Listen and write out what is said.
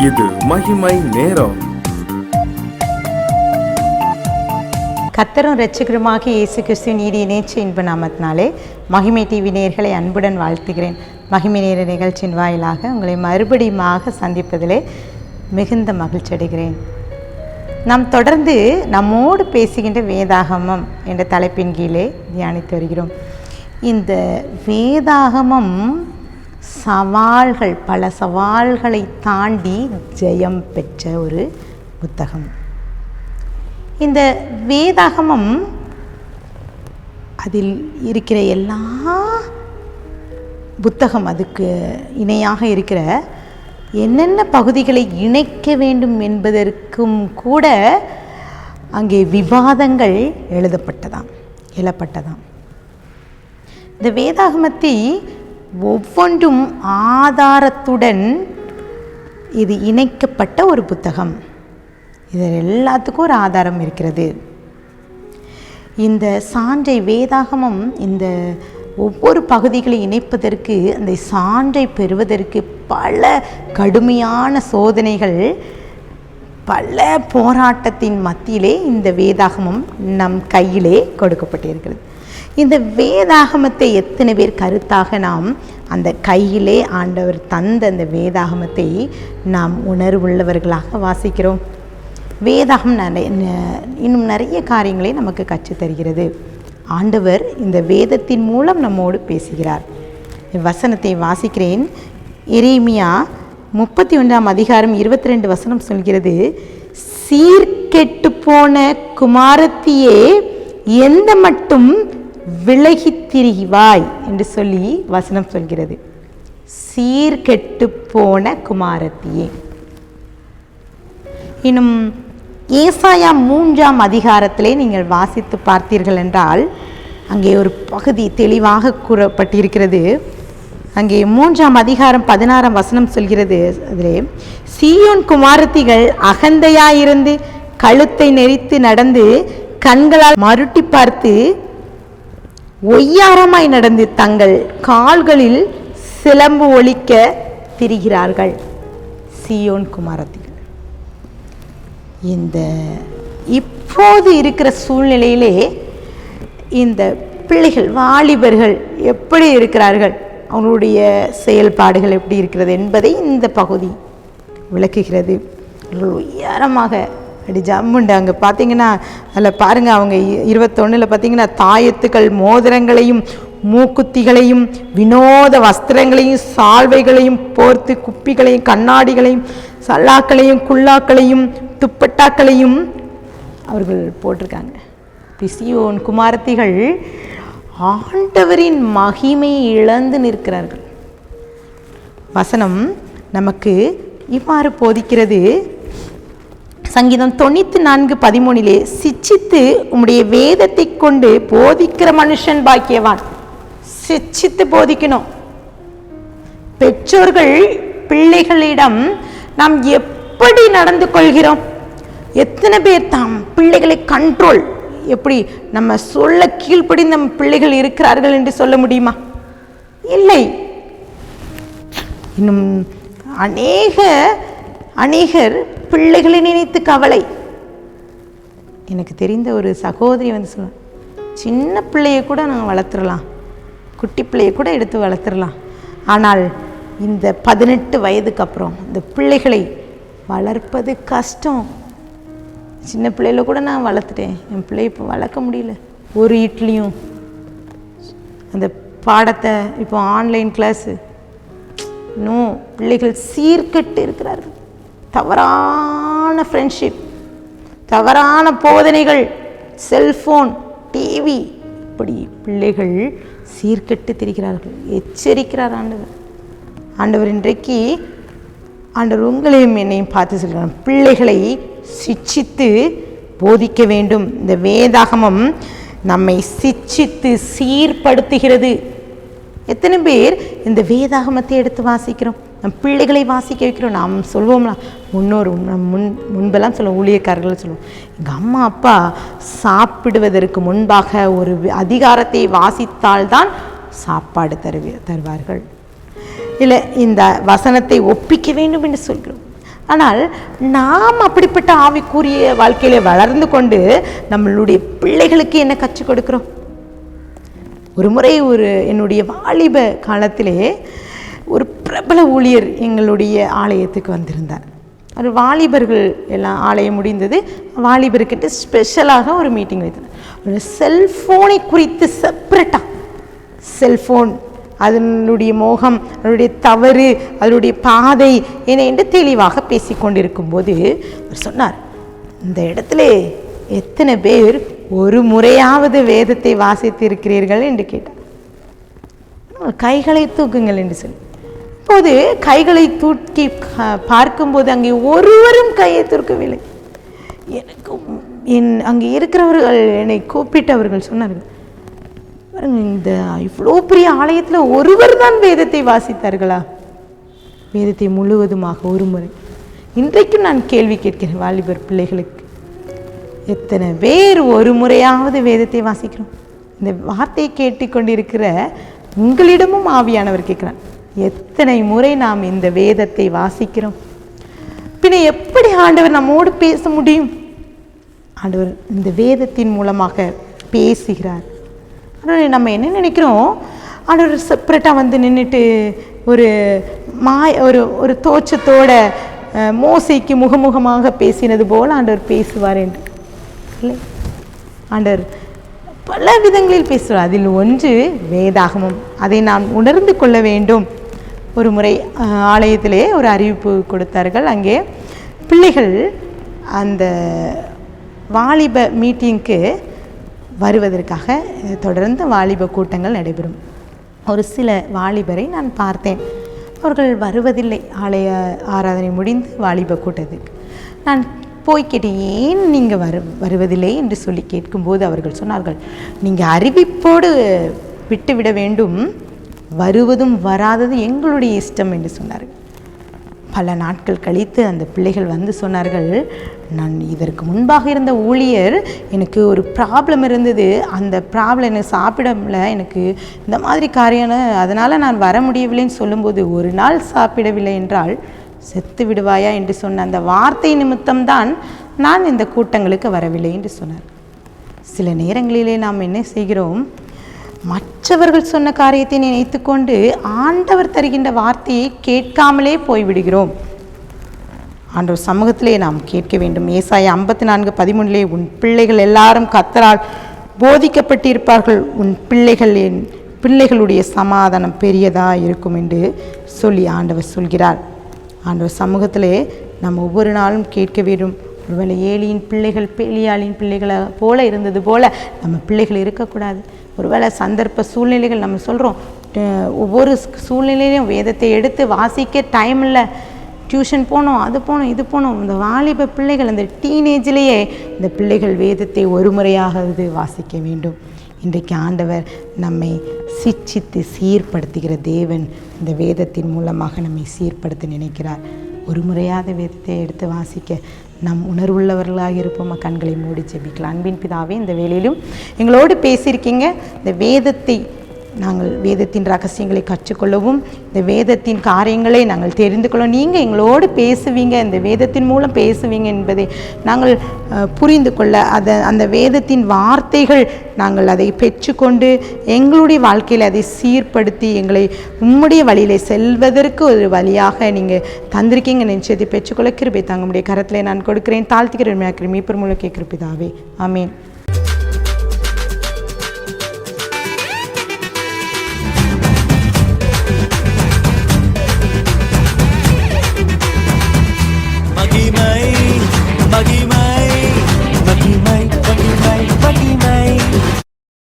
இது மகிமை நேரம். கர்த்தரும் இரட்சகருமாக இயேசு கிறிஸ்து நீதி நேற்று இன்ப நாமத்தினாலே மகிமை டிவி நேயர்களை அன்புடன் வாழ்த்துகிறேன். மகிமை நேர நிகழ்ச்சியின் வாயிலாக உங்களை மறுபடியுமாக சந்திப்பதிலே மிகுந்த மகிழ்ச்சி அடைகிறேன். நாம் தொடர்ந்து நம்மோடு பேசுகின்ற வேதாகமம் என்ற தலைப்பின் கீழே தியானித்து வருகிறோம். இந்த வேதாகமம் பல சவால்களை தாண்டி ஜெயம் பெற்ற ஒரு புத்தகம். இந்த வேதாகமம் அதில் இருக்கிற எல்லா புத்தகம் அதுக்கு இணையாக இருக்கிற என்னென்ன பகுதிகளை இணைக்க வேண்டும் என்பதற்கும் கூட அங்கே விவாதங்கள் எழப்பட்டதாம். இந்த வேதாகமத்தை ஒவ்வொன்றும் ஆதாரத்துடன் இது இணைக்கப்பட்ட ஒரு புத்தகம். இதில் எல்லாத்துக்கும் ஒரு ஆதாரம் இருக்கிறது. இந்த சான்றை வேதாகமம் இந்த ஒவ்வொரு பகுதிகளை இணைப்பதற்கு, அந்த சான்றை பெறுவதற்கு பல கடுமையான சோதனைகள், பல போராட்டத்தின் மத்தியிலே இந்த வேதாகமம் நம் கையிலே கொடுக்கப்பட்டிருக்கிறது. இந்த வேதாகமத்தை எத்தனை பேர் கருத்தாக நாம் அந்த கையிலே ஆண்டவர் தந்த அந்த வேதாகமத்தை நாம் உணர்வுள்ளவர்களாக வாசிக்கிறோம். வேதாகம் இன்னும் நிறைய காரியங்களை நமக்கு கற்றுத்தருகிறது. ஆண்டவர் இந்த வேதத்தின் மூலம் நம்மோடு பேசுகிறார். வசனத்தை வாசிக்கிறேன். எரேமியா 31 அதிகாரம் 22 வசனம் சொல்கிறது, சீர்கெட்டு போன குமாரத்தியே எந்த மட்டும் விலகி திரிவாய் என்று சொல்லி வசனம் சொல்கிறது. சீர்கெட்டு போன குமாரத்தியே. இன்னும் ஏசாயா 3 அதிகாரத்திலே நீங்கள் வாசித்து பார்த்தீர்கள் என்றால் அங்கே ஒரு பகுதி தெளிவாக கூறப்பட்டிருக்கிறது. அங்கே 3 அதிகாரம் 16 வசனம் சொல்கிறது. அதிலே சீயோன் குமாரத்திகள் அகந்தையாயிருந்து கழுத்தை நெரித்து நடந்து கண்களால் மருட்டி பார்த்து ஒய்யாரமாய் நடந்து தங்கள் கால்களில் சிலம்பு ஒலிக்க திரிகிறார்கள். சீயோன் குமாரத்திகள். இந்த இப்போது இருக்கிற சூழ்நிலையிலே இந்த பிள்ளைகள், வாலிபர்கள் எப்படி இருக்கிறார்கள், அவங்களுடைய செயல்பாடுகள் எப்படி இருக்கிறது என்பதை இந்த பகுதி விளக்குகிறது. உயரமாக அப்படி ஜம்முண்டு அங்கே பார்த்தீங்கன்னா அதில் பாருங்கள், அவங்க 21 பார்த்தீங்கன்னா தாயத்துக்கள், மோதிரங்களையும் மூக்குத்திகளையும் வினோத வஸ்திரங்களையும் சால்வைகளையும் போர்த்து குப்பிகளையும் கண்ணாடிகளையும் சல்லாக்களையும் குல்லாக்களையும் துப்பட்டாக்களையும் அவர்கள் போட்டிருக்காங்க. சீயோன் குமாரத்திகள் ஆண்டவரின் மகிமையை இழந்து நிற்கிறார்கள். வசனம் நமக்கு இவ்வாறு போதிக்கிறது. சங்கீதம் 94:13 சிச்சித்து உம்முடைய வேதத்தை கொண்டு போதிக்கிற மனுஷன் பாக்கியவான். சிச்சித்து போதிக்கணும். பெற்றோர்கள் பிள்ளைகளிடம் நாம் எப்படி நடந்து கொள்கிறோம்? எத்தனை பேர் தாம் பிள்ளைகளை கண்ட்ரோல், எப்படி நம்ம சொல்ல கீழ்ப்படி நம் பிள்ளைகள் இருக்கிறார்கள் என்று சொல்ல முடியுமா? இல்லை. இன்னும் அநேகர் பிள்ளைகளை நினைத்து கவலை. எனக்கு தெரிந்த ஒரு சகோதரி சொல்லுவாங்க, சின்ன பிள்ளையை கூட நாங்கள் வளர்த்துடலாம், குட்டி பிள்ளையை கூட எடுத்து வளர்த்துடலாம், ஆனால் இந்த 18 வயதுக்கு அப்புறம் இந்த பிள்ளைகளை வளர்ப்பது கஷ்டம். சின்ன பிள்ளையில கூட நான் வளர்த்துட்டேன், என் பிள்ளையை இப்போ வளர்க்க முடியல. ஒரு இட்லியும் அந்த பாடத்தை இப்போ ஆன்லைன் கிளாஸு, இன்னும் பிள்ளைகள் சீர்கெட்டு இருக்கிறார்கள். தவறான ஃப்ரெண்ட்ஷிப், தவறான போதனைகள், செல்ஃபோன், டிவி, இப்படி பிள்ளைகள் சீர்கெட்டு திரிகிறார்கள். எச்சரிக்கிறார் ஆண்டவர். இன்றைக்கு ஆண்டவர் உங்களையும் என்னையும் பார்த்து சொல்கிறார், பிள்ளைகளை சிட்சித்து போதிக்க வேண்டும். இந்த வேதாகமம் நம்மை சிட்சித்து சீர்படுத்துகிறது. எத்தனை பேர் இந்த வேதாகமத்தை எடுத்து வாசிக்கிறோம்? நம் பிள்ளைகளை வாசிக்க வைக்கிறோம். நாம் சொல்வோம்னா, முன்பெல்லாம் சொல்லுவோம், ஊழியக்காரர்கள் சொல்லுவோம், எங்கள் அம்மா அப்பா சாப்பிடுவதற்கு முன்பாக ஒரு அதிகாரத்தை வாசித்தால்தான் சாப்பாடு தருவார்கள். இல்லை, இந்த வசனத்தை ஒப்பிக்க வேண்டும் என்று சொல்கிறோம். ஆனால் நாம் அப்படிப்பட்ட ஆவிக்குரிய வாழ்க்கையில வளர்ந்து கொண்டு நம்மளுடைய பிள்ளைகளுக்கு என்ன கற்றுக் கொடுக்கிறோம்? ஒரு முறை என்னுடைய வாலிப காலத்திலே ஒரு பிரபல ஊழியர் எங்களுடைய ஆலயத்துக்கு வந்திருந்தார். ஒரு வாலிபர்கள் எல்லாம் ஆலயம் முடிந்தது, வாலிபர்கிட்ட ஸ்பெஷலாக ஒரு மீட்டிங் வைத்தார். ஒரு செல்ஃபோனை குறித்து செப்பரேட்டாக செல்ஃபோன், அதனுடைய மோகம், அதனுடைய தவறு, அதனுடைய பாதை என்ன என்று தெளிவாக பேசி கொண்டிருக்கும் போது அவர் சொன்னார், இந்த இடத்துல எத்தனை பேர் ஒரு முறையாவது வேதத்தை வாசித்து இருக்கிறீர்கள் என்று கேட்டார். கைகளை தூக்குங்கள் என்று சொல்லி, இப்போது கைகளை தூக்கி பார்க்கும்போது அங்கே ஒருவரும் கையை தூக்கவில்லை. எனக்கு அங்கே இருக்கிறவர்கள் என்னை கூப்பிட்டு அவர்கள் சொன்னார்கள், இந்த இவ்வளோ பெரிய ஆலயத்தில் ஒருவர் தான் வேதத்தை வாசித்தார்களா? வேதத்தை முழுவதுமாக ஒரு முறை. இன்றைக்கும் நான் கேள்வி கேட்கிறேன் வாலிபர் பிள்ளைகளுக்கு, எத்தனை பேர் ஒரு முறையாவது வேதத்தை வாசிக்கிறோம்? இந்த வார்த்தையை கேட்டுக்கொண்டிருக்கிற உங்களிடமும் ஆவியானவர் கேட்கிறான், எத்தனை முறை நாம் இந்த வேதத்தை வாசிக்கிறோம்? பின்ன எப்படி ஆண்டவர் நம்மோடு பேச முடியும்? ஆண்டவர் இந்த வேதத்தின் மூலமாக பேசுகிறார். ஆனால் நம்ம என்ன நினைக்கிறோம், ஆண்டவர் செப்பரேட்டாக வந்து நின்றுட்டு ஒரு ஒரு தோற்றத்தோட மோசைக்கு முகமுகமாக பேசினது போல் ஆண்டவர் பேசுவார் என்று இல்லை. ஆண்டவர் பல விதங்களில் பேசுவார். அதில் ஒன்று வேதாகமம். அதை நாம் உணர்ந்து கொள்ள வேண்டும். ஒரு முறை ஆலயத்திலே ஒரு அறிவிப்பு கொடுத்தார்கள். அங்கே பிள்ளைகள் அந்த வாலிப மீட்டிங்க்கு வருவதற்காக தொடர்ந்து வாலிப கூட்டங்கள் நடைபெறும். ஒரு சில வாலிபரை நான் பார்த்தேன், அவர்கள் வருவதில்லை. ஆலய ஆராதனை முடிந்து வாலிப கூட்டத்துக்கு நான் போய் கேட்டேன், ஏன் நீங்கள் வருவதில்லை என்று சொல்லி கேட்கும்போது அவர்கள் சொன்னார்கள், நீங்கள் அறிவிப்போடு விட்டுவிட வேண்டும், வருவதும் வராதது எங்களுடைய இஷ்டம் என்று சொன்னார்கள். பல நாட்கள் கழித்து அந்த பிள்ளைகள் வந்து சொன்னார்கள், நான் இதற்கு முன்பாக இருந்த ஊழியர், எனக்கு ஒரு ப்ராப்ளம் இருந்தது, அந்த ப்ராப்ளம் எனக்கு சாப்பிடல, எனக்கு இந்த மாதிரி காரியம், அதனால் நான் வர முடியவில்லைன்னு சொல்லும்போது, ஒரு நாள் சாப்பிடவில்லை என்றால் செத்து விடுவாயா என்று சொன்ன அந்த வார்த்தை நிமித்தம்தான் நான் இந்த கூட்டங்களுக்கு வரவில்லை என்று சொன்னார். சில நேரங்களிலே நாம் என்ன செய்கிறோம், மற்றவர்கள் சொன்ன காரியத்தை நினைத்து கொண்டு ஆண்டவர் தருகின்ற வார்த்தையை கேட்காமலே போய்விடுகிறோம். ஆண்டவர் சமூகத்திலே நாம் கேட்க வேண்டும். ஏசாயா 54:13 உன் பிள்ளைகள் எல்லாரும் கர்த்தரால் போதிக்கப்பட்டிருப்பார்கள், உன் பிள்ளைகளுடைய சமாதானம் பெரியதாக இருக்கும் என்று சொல்லி ஆண்டவர் சொல்கிறார். ஆண்டவர் சமூகத்திலே நாம் ஒவ்வொரு நாளும் கேட்க வேண்டும். ஒருவேளை ஏலியின் பிள்ளைகள் பேலியாளின் பிள்ளைகளை போல இருந்தது போல நம்ம பிள்ளைகள் இருக்கக்கூடாது. ஒருவேளை சந்தர்ப்ப சூழ்நிலைகள் நம்ம சொல்கிறோம், ஒவ்வொரு சூழ்நிலையிலையும் வேதத்தை எடுத்து வாசிக்க டைம் இல்லை, டியூஷன் போனோம், அது போனோம், இது போனோம். இந்த வாலிப பிள்ளைகள் அந்த டீனேஜ்லேயே இந்த பிள்ளைகள் வேதத்தை ஒரு முறையாவது வாசிக்க வேண்டும். இன்றைக்கு ஆண்டவர் நம்மை சிட்சித்து சீர்படுத்துகிற தேவன் இந்த வேதத்தின் மூலமாக நம்மை சீர்படுத்த நினைக்கிறார். ஒரு முறையாத வேதத்தை எடுத்து வாசிக்க நம் உணர்வுள்ளவர்களாக இருப்போம். கண்களை மூடி ஜெபிக்கலாம். அன்பின் பிதாவே, இந்த வேளையிலும் எங்களோடு பேசியிருக்கீங்க. இந்த வேதத்தை நாங்கள் வேதத்தின் ரகசியங்களை கற்றுக்கொள்ளவும், இந்த வேதத்தின் காரியங்களை நாங்கள் தெரிந்து கொள்ளவும் நீங்கள் எங்களோடு பேசுவீங்க, இந்த வேதத்தின் மூலம் பேசுவீங்க என்பதை நாங்கள் புரிந்து கொள்ள, அந்த வேதத்தின் வார்த்தைகள் நாங்கள் அதை பெற்றுக்கொண்டு எங்களுடைய வாழ்க்கையில் அதை சீர்படுத்தி எங்களை உம்முடைய வழியிலே செல்வதற்கு ஒரு வழியாக நீங்கள் தந்திருக்கீங்க நிச்சயத்தை பெற்றுக்கொள்ள கிருபை தாங்க. உம்முடைய கரத்தில் நான் கொடுக்கிறேன், தாழ்த்துக்கிறேன். மீட்பர் மூலம் கேட்கிற பிதாவே, ஆமீன். மகிமை